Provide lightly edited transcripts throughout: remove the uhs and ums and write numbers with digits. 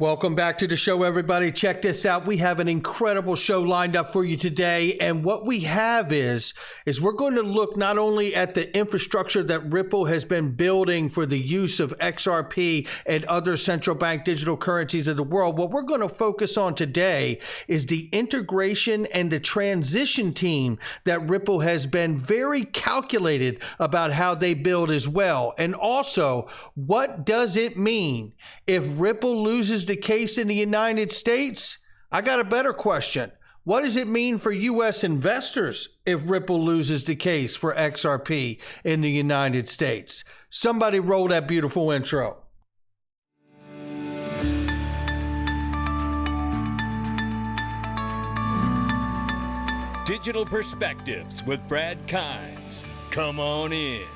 Welcome back to the show, everybody. Check this out. We have an incredible show lined up for you today. And what we have is we're going to look not only at the infrastructure that Ripple has been building for the use of XRP and other central bank digital currencies of the world. What we're going to focus on today is the integration and the transition team that Ripple has been very calculated about how they build as well. And also, what does it mean if Ripple loses the case in the United States? I got a better question. What does it mean for U.S. investors if Ripple loses the case for XRP in the United States? Somebody roll that beautiful intro. Digital Perspectives with Brad Kimes. Come on in.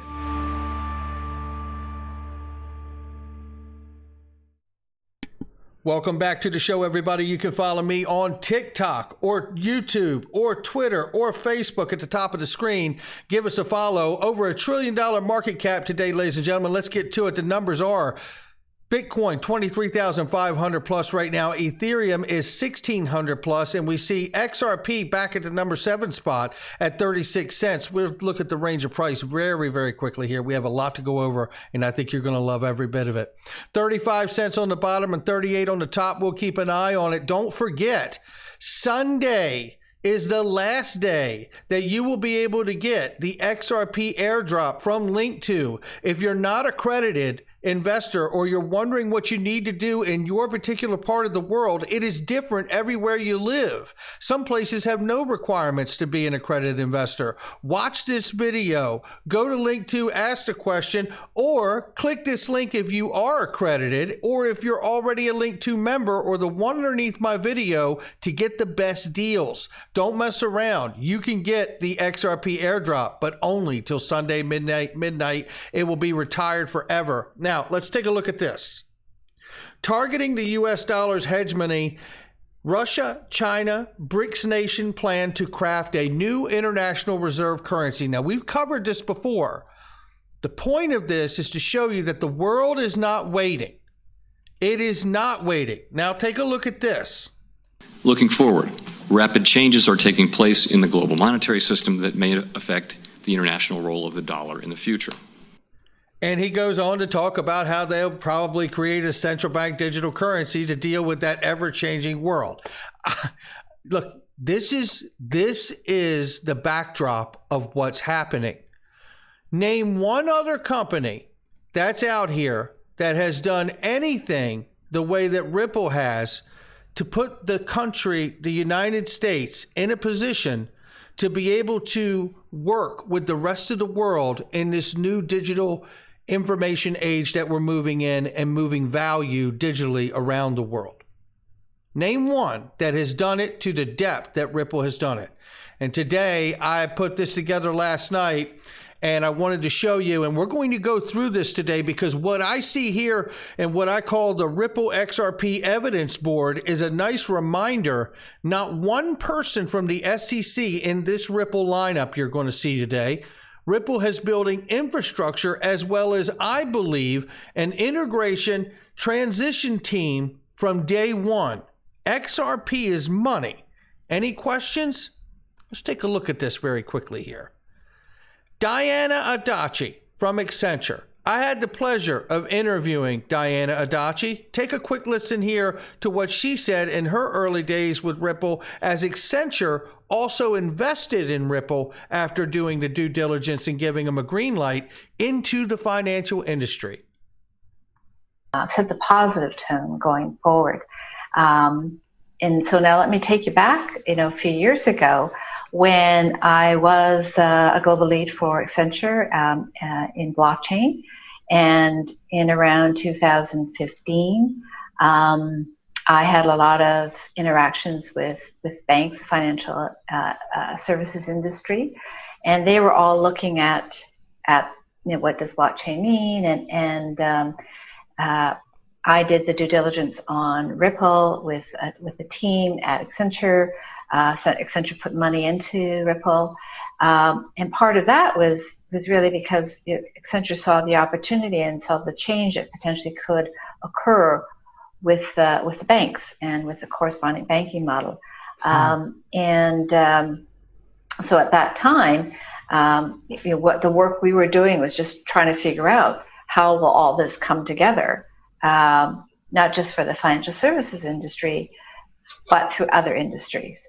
Welcome back to the show, everybody. You can follow me on TikTok or YouTube or Twitter or Facebook at the top of the screen. Give us a follow. Over $1 trillion market cap today, ladies and gentlemen. Let's get to it. The numbers are Bitcoin, 23,500 plus right now. Ethereum is 1,600 plus. And we see XRP back at the number 7 spot at 36 cents. We'll look at the range of price very, very quickly here. We have a lot to go over, and I think you're going to love every bit of it. 35 cents on the bottom and 38 on the top. We'll keep an eye on it. Don't forget, Sunday is the last day that you will be able to get the XRP airdrop from Link2. If you're not accredited investor or you're wondering what you need to do in your particular part of the world, it is different everywhere you live. Some places have no requirements to be an accredited investor. Watch this video, go to Link2, ask the question, or click this link if you are accredited, or if you're already a Link2 member, or the one underneath my video to get the best deals. Don't mess around. You can get the XRP airdrop, but only till Sunday midnight. It will be retired forever. Now, let's take a look at this. Targeting the U.S. dollar's hegemony, Russia, China, BRICS nation plan to craft a new international reserve currency. Now, we've covered this before. The point of this is to show you that the world is not waiting. It is not waiting. Now, take a look at this. Looking forward, rapid changes are taking place in the global monetary system that may affect the international role of the dollar in the future. And he goes on to talk about how they'll probably create a central bank digital currency to deal with that ever-changing world. Look, this is the backdrop of what's happening. Name one other company that's out here that has done anything the way that Ripple has to put the country, the United States, in a position to be able to work with the rest of the world in this new digital information age that we're moving in and moving value digitally around the world. Name one that has done it to the depth that Ripple has done it. And today I put this together last night and I wanted to show you, and we're going to go through this today because what I see here and what I call the Ripple XRP evidence board is a nice reminder. Not one person from the SEC in this Ripple lineup you're going to see today. Ripple has building infrastructure as well as, I believe, an integration transition team from day one. XRP is money. Any questions? Let's take a look at this very quickly here. Diana Adachi from Accenture. I had the pleasure of interviewing Diana Adachi. Take a quick listen here to what she said in her early days with Ripple, as Accenture also invested in Ripple after doing the due diligence and giving them a green light into the financial industry. Set the positive tone going forward. And so now let me take you back, a few years ago when I was a global lead for Accenture in blockchain. And in around 2015, I had a lot of interactions with banks, financial services industry, and they were all looking at what does blockchain mean, and I did the due diligence on Ripple with the team at Accenture. So Accenture put money into Ripple, and part of that was really because Accenture saw the opportunity and saw the change that potentially could occur with the banks and with the corresponding banking model. So at that time, what the work we were doing was just trying to figure out how will all this come together, not just for the financial services industry, but through other industries.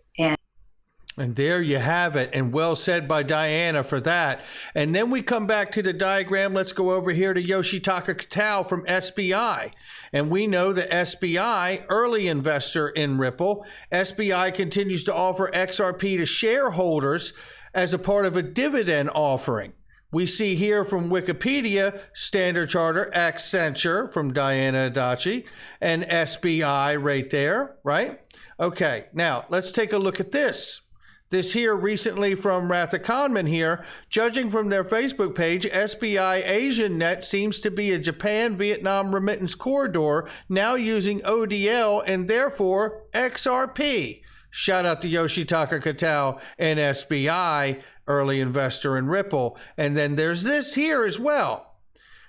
And there you have it. And well said by Diana for that. And then we come back to the diagram. Let's go over here to Yoshitaka Kitao from SBI. And we know that SBI, early investor in Ripple, SBI continues to offer XRP to shareholders as a part of a dividend offering. We see here from Wikipedia, Standard Chartered, Accenture from Diana Adachi, and SBI right there, right? Okay, now let's take a look at this. This here recently from Ratha Kahneman here, judging from their Facebook page, SBI Asian Net seems to be a Japan-Vietnam remittance corridor now using ODL and therefore XRP. Shout out to Yoshitaka Kitao and SBI, early investor in Ripple. And then there's this here as well.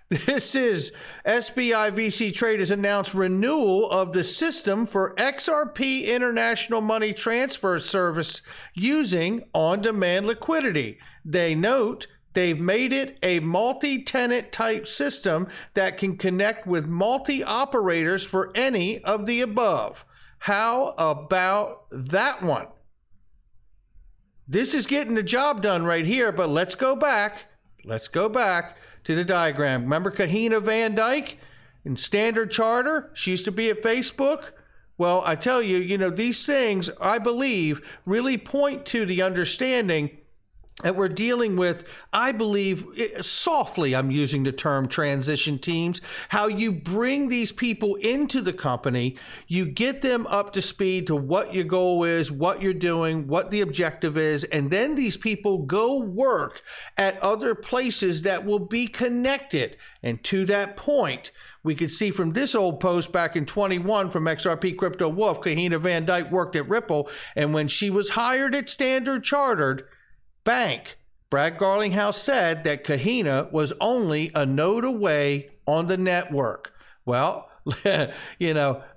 This is SBI VC Trade has announced renewal of the system for XRP International Money Transfer Service using on-demand liquidity. They note they've made it a multi-tenant type system that can connect with multi-operators for any of the above. How about that one? This is getting the job done right here, but let's go back. Let's go back to the diagram. Remember Kahina Van Dyke in Standard Charter? She used to be at Facebook. Well, I tell you, these things, I believe, really point to the understanding that we're dealing with, I believe, softly, I'm using the term transition teams, how you bring these people into the company, you get them up to speed to what your goal is, what you're doing, what the objective is, and then these people go work at other places that will be connected. And to that point, we could see from this old post back in 21 from XRP Crypto Wolf, Kahina Van Dyke worked at Ripple, and when she was hired at Standard Chartered Bank, Brad Garlinghouse said that Kahina was only a node away on the network. Well,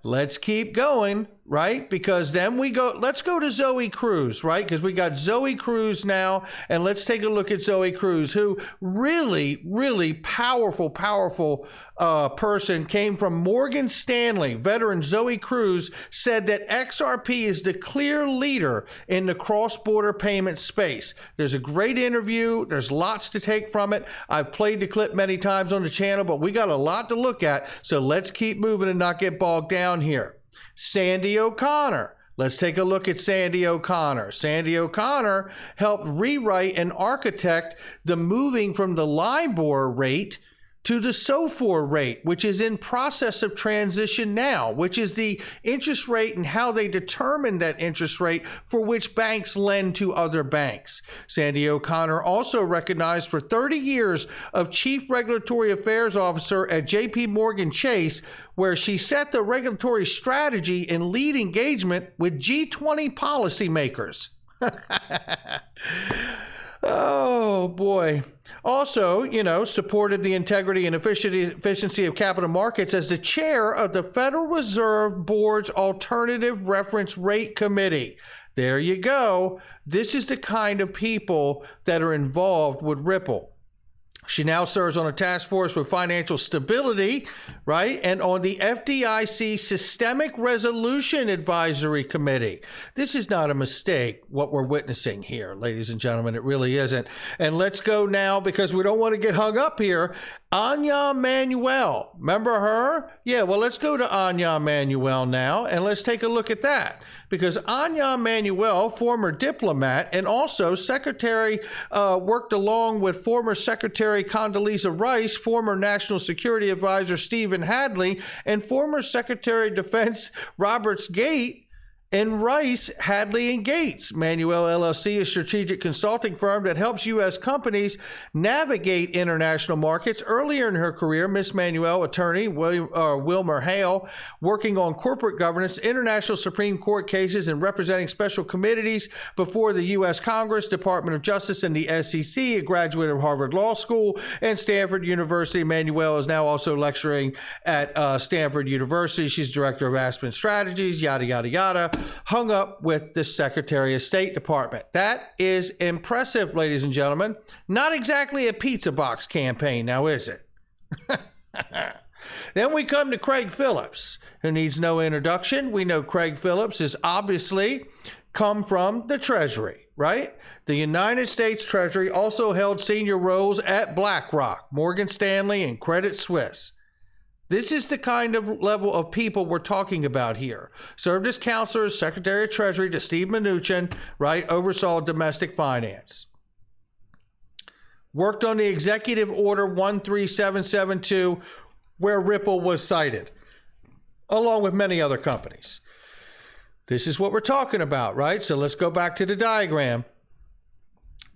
let's keep going, right? Because then let's go to Zoe Cruz, right? Because we got Zoe Cruz now, and let's take a look at Zoe Cruz, who really, really powerful person, came from Morgan Stanley. Veteran Zoe Cruz said that XRP is the clear leader in the cross-border payment space. There's a great interview. There's lots to take from it. I've played the clip many times on the channel, but we got a lot to look at. So let's keep moving and not get bogged down here. Sandy O'Connor. Let's take a look at Sandy O'Connor. Sandy O'Connor helped rewrite and architect the moving from the LIBOR rate to the SOFR rate, which is in process of transition now, which is the interest rate and how they determine that interest rate for which banks lend to other banks. Sandy O'Connor also recognized for 30 years of Chief Regulatory Affairs Officer at JP Morgan Chase, where she set the regulatory strategy and lead engagement with G20 policymakers. Oh, boy. Also, supported the integrity and efficiency of capital markets as the chair of the Federal Reserve Board's Alternative Reference Rate Committee. There you go. This is the kind of people that are involved with Ripple. She now serves on a task force with financial stability, right? And on the FDIC Systemic Resolution Advisory Committee. This is not a mistake, what we're witnessing here, ladies and gentlemen. It really isn't. And let's go now, because we don't want to get hung up here. Anya Manuel. Remember her? Yeah, well, let's go to Anya Manuel now, and let's take a look at that. Because Anya Manuel, former diplomat, and also secretary, worked along with former Secretary Condoleezza Rice, former National Security Advisor Stephen Hadley, and former Secretary of Defense Robert Gates, And Rice, Hadley, and Gates. Manuel LLC, a strategic consulting firm that helps U.S. companies navigate international markets. Earlier in her career, Miss Manuel, attorney Wilmer Hale, working on corporate governance, international Supreme Court cases, and representing special committees before the U.S. Congress, Department of Justice, and the SEC, a graduate of Harvard Law School and Stanford University. Manuel is now also lecturing at Stanford University. She's director of Aspen Strategies, yada, yada, yada. Hung up with the Secretary of State Department. That is impressive, ladies and gentlemen. Not exactly a pizza box campaign, now is it? Then we come to Craig Phillips, who needs no introduction. We know Craig Phillips is obviously come from the Treasury, right? The United States Treasury also held senior roles at BlackRock, Morgan Stanley, and Credit Suisse. This is the kind of level of people we're talking about here. Served as counselor as Secretary of Treasury to Steve Mnuchin, right? Oversaw domestic finance. Worked on the Executive Order 13772, where Ripple was cited, along with many other companies. This is what we're talking about, right? So let's go back to the diagram.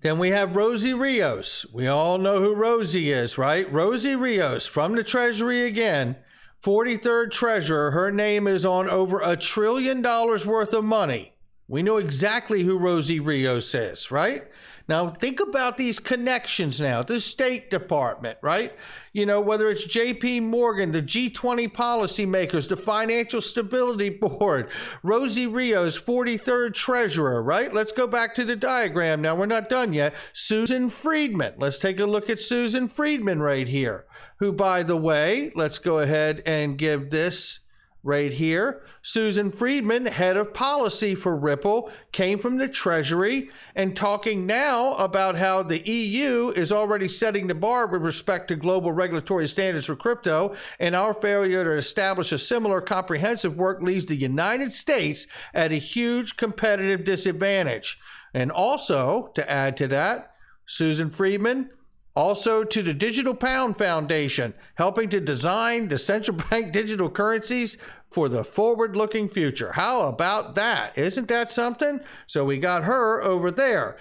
Then we have Rosie Rios. We all know who Rosie is, right? Rosie Rios from the Treasury again, 43rd Treasurer. Her name is on over $1 trillion worth of money. We know exactly who Rosie Rios is, right? Now, think about these connections now. The State Department, right? You know, whether it's J.P. Morgan, the G20 policymakers, the Financial Stability Board, Rosie Rios, 43rd Treasurer, right? Let's go back to the diagram. Now, we're not done yet. Susan Friedman. Let's take a look at Susan Friedman right here, who, by the way, let's go ahead and give this right here. Susan Friedman, head of policy for Ripple, came from the Treasury and talking now about how the EU is already setting the bar with respect to global regulatory standards for crypto, and our failure to establish a similar comprehensive work leaves the United States at a huge competitive disadvantage. And also, to add to that, Susan Friedman, also to the Digital Pound Foundation, helping to design the central bank digital currencies for the forward-looking future. How about that? Isn't that something? So we got her over there.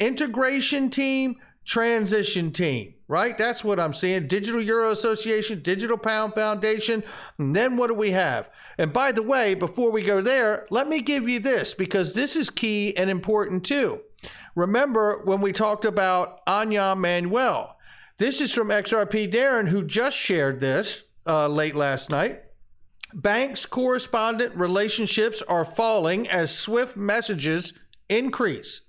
Integration team, transition team, right? That's what I'm seeing. Digital Euro Association, Digital Pound Foundation. And then what do we have? And by the way, before we go there, let me give you this, because this is key and important too. Remember when we talked about Anya Manuel? This is from XRP Darren, who just shared this late last night. Banks' correspondent relationships are falling as SWIFT messages increase.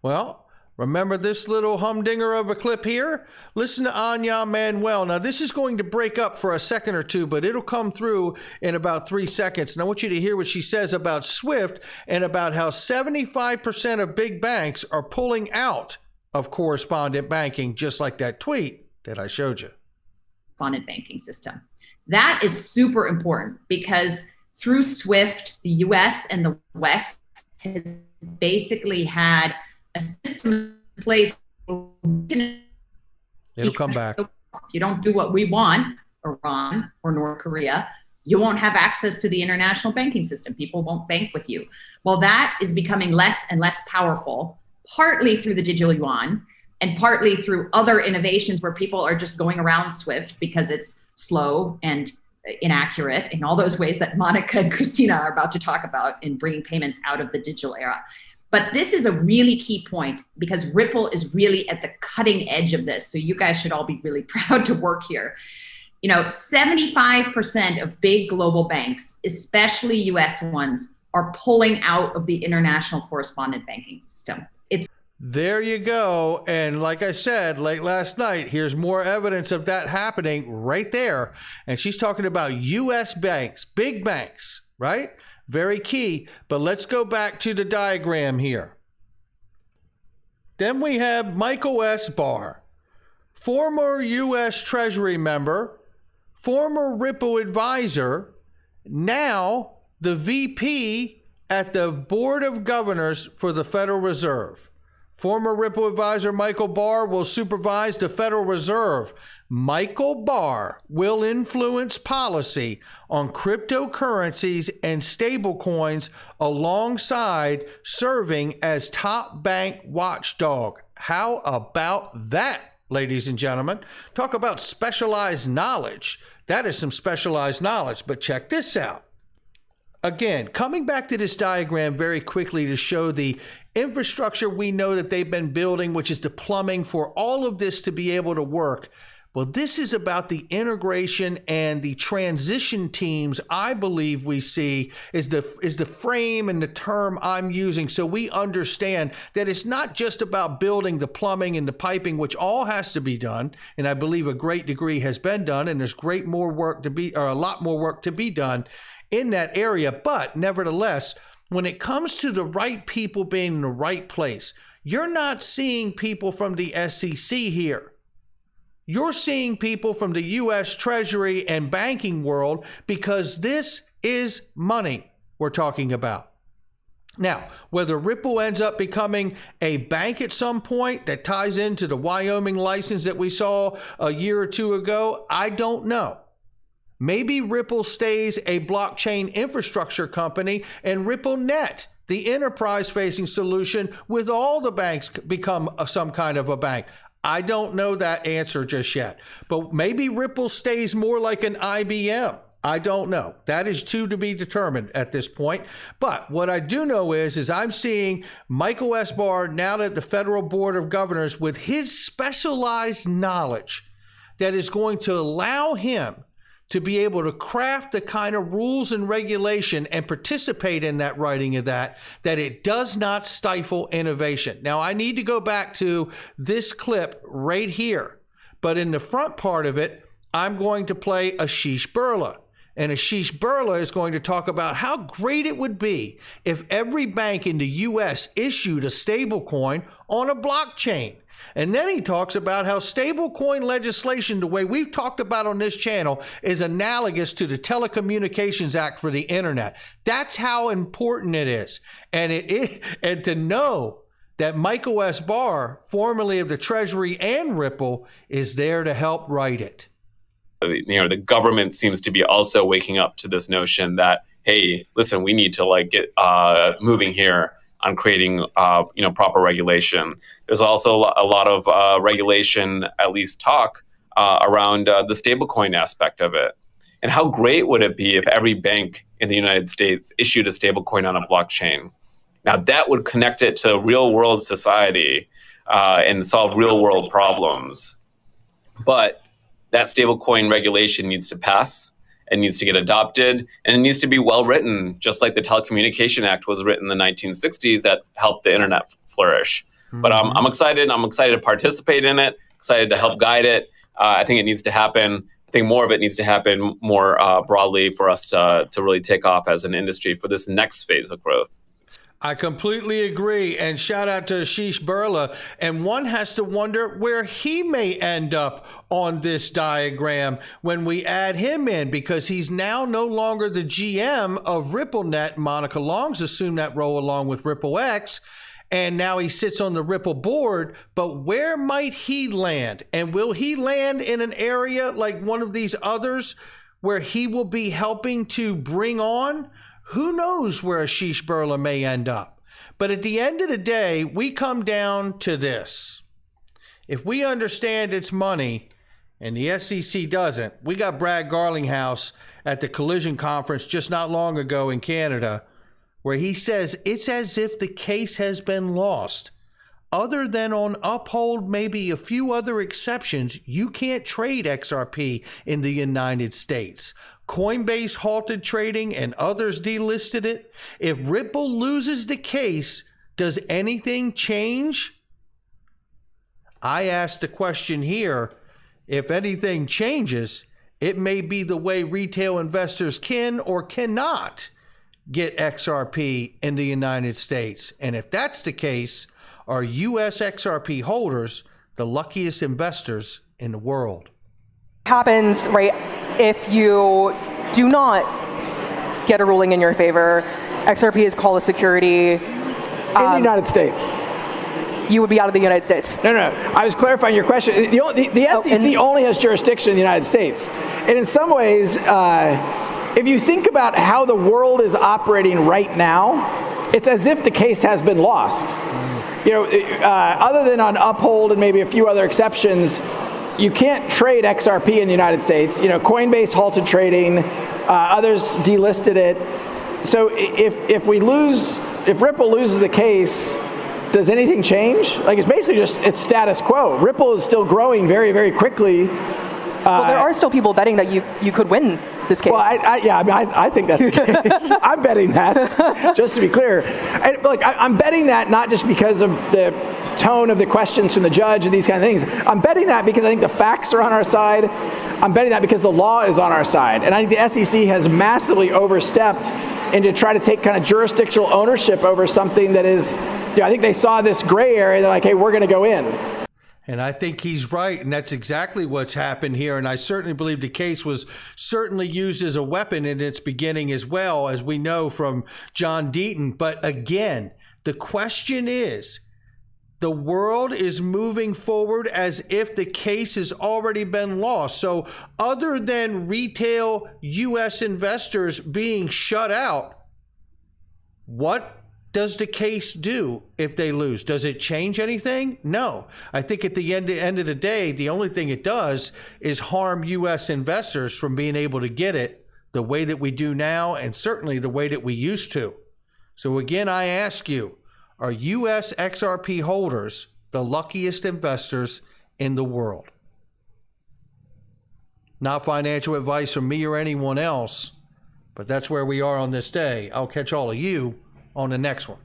Well, remember this little humdinger of a clip here? Listen to Anya Manuel. Now, this is going to break up for a second or two, but it'll come through in about 3 seconds. And I want you to hear what she says about SWIFT and about how 75% of big banks are pulling out of correspondent banking, just like that tweet that I showed you. Correspondent banking system. That is super important because through SWIFT, the US and the West has basically had a system in place. It'll come back. If you don't do what we want, Iran or North Korea, you won't have access to the international banking system. People won't bank with you. Well, that is becoming less and less powerful, partly through the digital yuan and partly through other innovations where people are just going around SWIFT because it's slow and inaccurate in all those ways that Monica and Christina are about to talk about in bringing payments out of the digital era. But this is a really key point because Ripple is really at the cutting edge of this. So you guys should all be really proud to work here. You know, 75% of big global banks, especially US ones, are pulling out of the international correspondent banking system. There you go. And like I said, late last night, here's more evidence of that happening right there. And she's talking about U.S. banks, big banks, right? Very key. But let's go back to the diagram here. Then we have Michael S. Barr, former U.S. Treasury member, former Ripple advisor, now the VP at the Board of Governors for the Federal Reserve. Former Ripple advisor Michael Barr will supervise the Federal Reserve. Michael Barr will influence policy on cryptocurrencies and stablecoins alongside serving as top bank watchdog. How about that, ladies and gentlemen? Talk about specialized knowledge. That is some specialized knowledge, but check this out. Again, coming back to this diagram very quickly to show the infrastructure we know that they've been building, which is the plumbing for all of this to be able to work. Well, this is about the integration and the transition teams I believe we see is the frame and the term I'm using, so we understand that it's not just about building the plumbing and the piping, which all has to be done, and I believe a great degree has been done, and there's a lot more work to be done in that area. But nevertheless, when it comes to the right people being in the right place, you're not seeing people from the SEC here. You're seeing people from the U.S. Treasury and banking world, because this is money we're talking about. Now, whether Ripple ends up becoming a bank at some point that ties into the Wyoming license that we saw a year or two ago, I don't know. Maybe Ripple stays a blockchain infrastructure company, and RippleNet, the enterprise-facing solution with all the banks, become some kind of a bank. I don't know that answer just yet. But maybe Ripple stays more like an IBM. I don't know. That is to be determined at this point. But what I do know is I'm seeing Michael S. Barr now at the Federal Board of Governors with his specialized knowledge that is going to allow him to be able to craft the kind of rules and regulation and participate in that writing of that it does not stifle innovation. Now, I need to go back to this clip right here, but in the front part of it, I'm going to play Ashish Birla. And Ashish Birla is going to talk about how great it would be if every bank in the U.S. issued a stablecoin on a blockchain. And then he talks about how stablecoin legislation, the way we've talked about on this channel, is analogous to the Telecommunications Act for the internet. That's how important it is. And to know that Michael S. Barr, formerly of the Treasury and Ripple, is there to help write it. The government seems to be also waking up to this notion that, hey, listen, we need to get moving here on creating proper regulation. There's also a lot of regulation, at least talk, around the stablecoin aspect of it. And how great would it be if every bank in the United States issued a stablecoin on a blockchain? Now that would connect it to real world society and solve real world problems. But that stablecoin regulation needs to pass. It needs to get adopted, and it needs to be well written, just like the Telecommunication Act was written in the 1960s that helped the internet flourish. Mm-hmm. But I'm excited. I'm excited to participate in it, excited to help guide it. I think it needs to happen. I think more of it needs to happen more broadly for us to really take off as an industry for this next phase of growth. I completely agree. And shout out to Ashish Birla. And one has to wonder where he may end up on this diagram when we add him in, because he's now no longer the GM of RippleNet. Monica Long's assumed that role along with RippleX. And now he sits on the Ripple board. But where might he land? And will he land in an area like one of these others where he will be helping to bring on? Who knows where Ashish Birla may end up? But at the end of the day, we come down to this. If we understand it's money and the SEC doesn't, we got Brad Garlinghouse at the Collision Conference just not long ago in Canada, where he says it's as if the case has been lost. Other than on Uphold, maybe a few other exceptions, you can't trade XRP in the United States. Coinbase halted trading and others delisted it. If Ripple loses the case, does anything change? I asked the question here, if anything changes, it may be the way retail investors can or cannot get XRP in the United States. And if that's the case, are U.S. XRP holders the luckiest investors in the world? Happens, right, if you do not get a ruling in your favor. XRP is called a security. In the United States. you would be out of the United States. No. I was clarifying your question. The SEC only has jurisdiction in the United States. And in some ways, if you think about how the world is operating right now, it's as if the case has been lost. Other than on Uphold and maybe a few other exceptions, you can't trade XRP in the United States. Coinbase halted trading, others delisted it. So if Ripple loses the case, does anything change? Like, it's basically it's status quo. Ripple is still growing very, very quickly. Well, there are still people betting that you could win this case. Well, I think that's the case. I'm betting that, just to be clear. And look, I'm betting that not just because of the tone of the questions from the judge and these kind of things. I'm betting that because I think the facts are on our side. I'm betting that because the law is on our side. And I think the SEC has massively overstepped into try to take kind of jurisdictional ownership over something that is, I think they saw this gray area. They're like, hey, we're going to go in. And I think he's right. And that's exactly what's happened here. And I certainly believe the case was certainly used as a weapon in its beginning as well, as we know from John Deaton. But again, the question is, the world is moving forward as if the case has already been lost. So other than retail U.S. investors being shut out, what does the case do if they lose? Does it change anything? No. I think at the end of the day, the only thing it does is harm U.S. investors from being able to get it the way that we do now, and certainly the way that we used to. So again, I ask you, are U.S. XRP holders the luckiest investors in the world? Not financial advice from me or anyone else, but that's where we are on this day. I'll catch all of you on the next one.